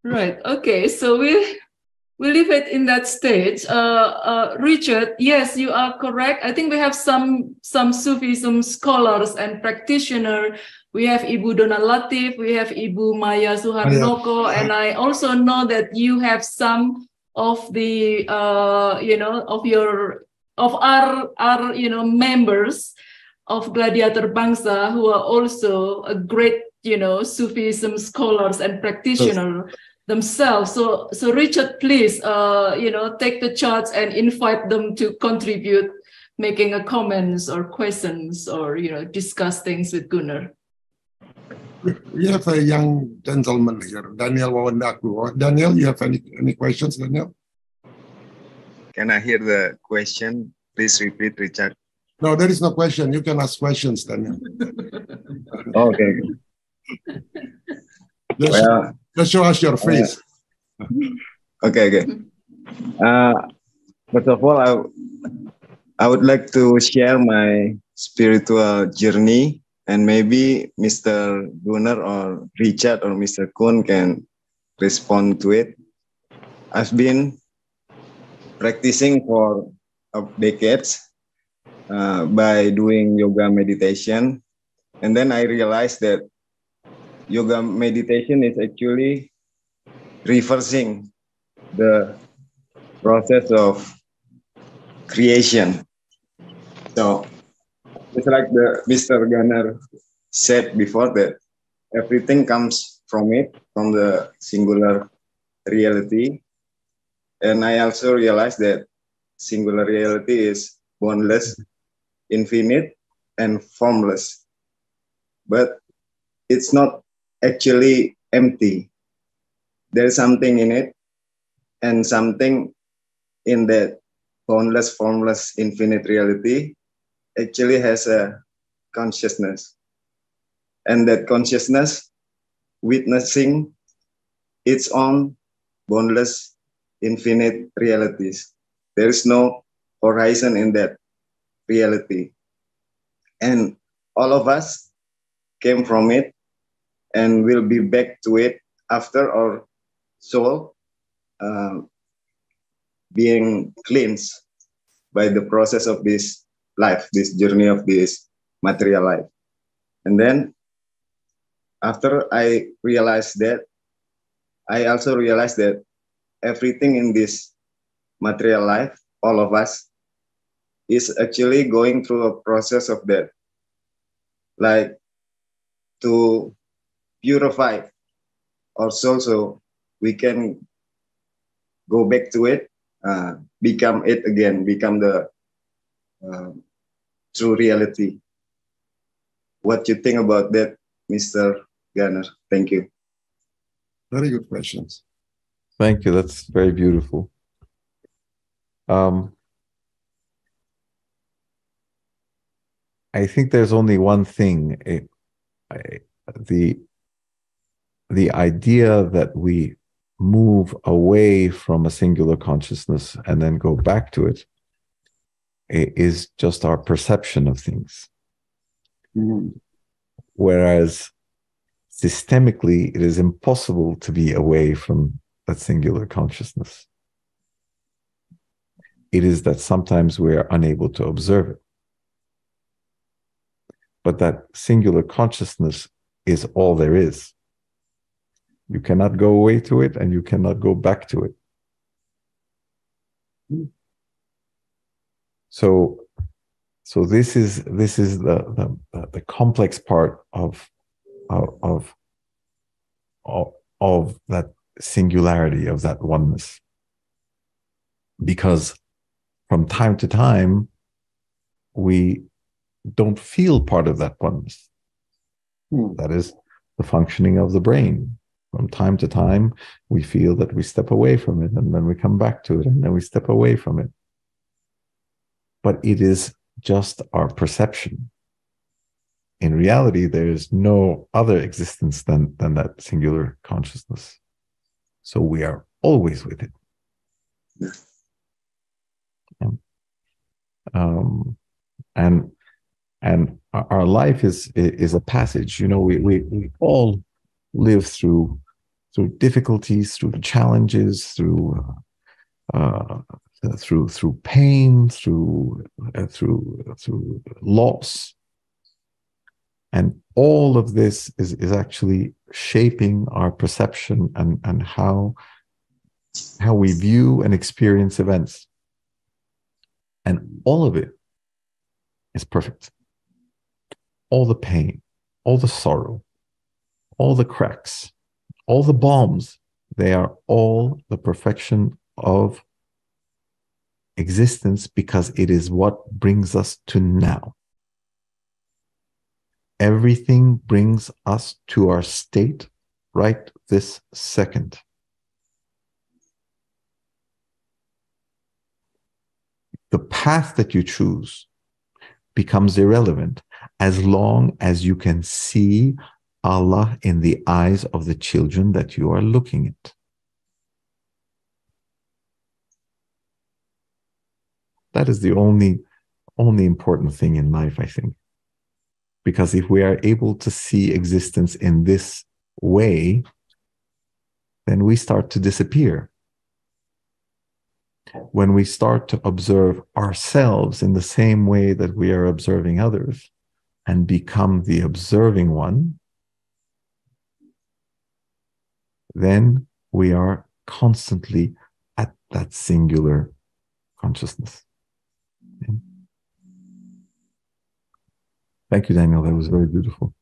Right. Okay. So we leave it in that stage. Richard, yes, you are correct. I think we have some Sufism scholars and practitioners. We have Ibu Dona Latif, we have Ibu Maya Suharnoko, and I also know that you have some of the of our members of Gladiator Bangsa who are also a great Sufism scholars and practitioners themselves. So Richard, please, take the charge and invite them to contribute, making a comments or questions or, discuss things with Gunnar. We have a young gentleman here, Daniel Wawandaku. Daniel, you have any questions, Daniel? Can I hear the question? Please repeat, Richard. No, there is no question. You can ask questions, Daniel. Okay. Just show us your face. Okay. First of all, I would like to share my spiritual journey, and maybe Mr. Gunnar or Richard or Mr. Kun can respond to it. I've been practicing for decades by doing yoga meditation, and then I realized that yoga meditation is actually reversing the process of creation. So it's like Mr. Gunnar said before, that everything comes from the singular reality. And I also realized that singular reality is boundless, infinite, and formless. But it's not actually empty. There's something in it, and something in that boundless, formless, infinite reality actually has a consciousness. And that consciousness witnessing its own boundless, infinite realities. There is no horizon in that reality. And all of us came from it and will be back to it after our soul being cleansed by the process of this life, this journey of this material life. And then after I realized that, I also realized that everything in this material life, all of us, is actually going through a process of that, like to purify our soul so we can go back to it, become it again, become the true reality. What do you think about that, Mr. Gunnar? Thank you. Very good questions. Thank you. That's very beautiful. I think there's only one thing. The idea that we move away from a singular consciousness and then go back to it is just our perception of things. Mm-hmm. Whereas systemically, it is impossible to be away from that singular consciousness. It is that sometimes we are unable to observe it. But that singular consciousness is all there is. You cannot go away to it, and you cannot go back to it. So this is the complex part of that singularity, of that oneness. Because from time to time, we don't feel part of that oneness. That is the functioning of the brain. From time to time, we feel that we step away from it, and then we come back to it, and then we step away from it. But it is just our perception. In reality, there is no other existence than that singular consciousness. So we are always with it. And our life is a passage. We all live through through difficulties, through challenges, through pain, through loss. And all of this is actually shaping our perception and how we view and experience events. And all of it is perfect. All the pain, all the sorrow, all the cracks, all the bombs, they are all the perfection of existence, because it is what brings us to now. Everything brings us to our state right this second. The path that you choose becomes irrelevant as long as you can see Allah in the eyes of the children that you are looking at. That is the only important thing in life, I think. Because if we are able to see existence in this way, then we start to disappear. When we start to observe ourselves in the same way that we are observing others and become the observing one, then we are constantly at that singular consciousness. Thank you, Daniel. That was very beautiful.